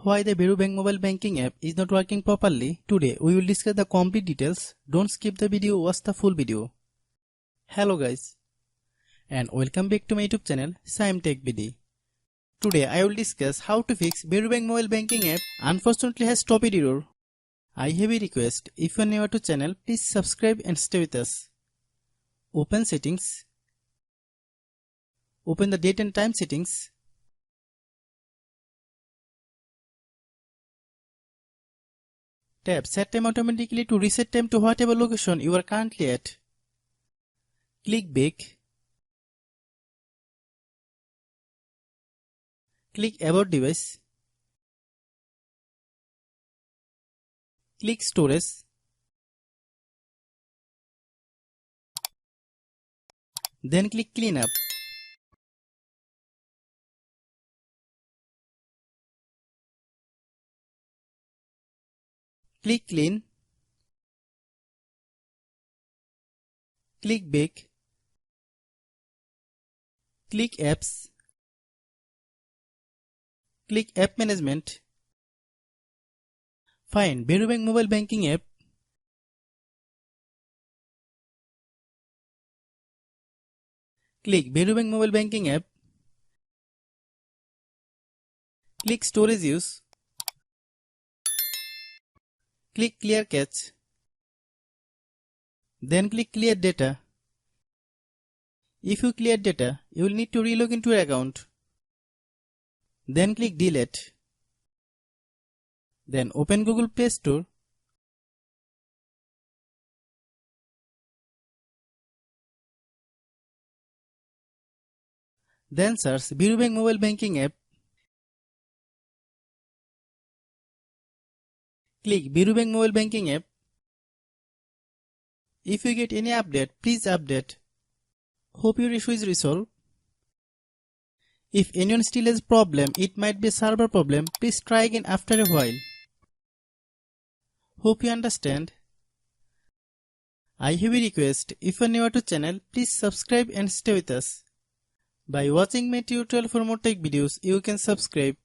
Why the Varo Bank mobile banking app is not working properly? Today we will discuss the complete details. Don't skip the video, watch the full video. Hello guys, and welcome back to my YouTube channel Shaem Tech BD. Today I will discuss how to fix Varo Bank mobile banking app unfortunately has stopped error. I have a request. If you are new to channel, please subscribe and stay with us. Open settings. Open the date and time settings. Tap Set Time automatically to reset time to whatever location you are currently at. Click Back. Click About Device. Click Storage. Then click Cleanup. Click Clean. Click Back. Click Apps. Click App Management. Find Varo Bank mobile banking app. Click Varo Bank mobile banking app. Click Storage Use. Click Clear Cache. Then click Clear Data. If you clear data, you will need to relog into your account. Then click Delete. Then open Google Play Store. Then search Varo Bank mobile banking app. Click Varo Bank mobile banking app. If you get any update, please update. Hope your issue is resolved. If anyone still has problem, it might be a server problem. Please try again after a while. Hope you understand. I have a request. If you are new to channel, please subscribe and stay with us. By watching my tutorial for more tech videos, you can subscribe.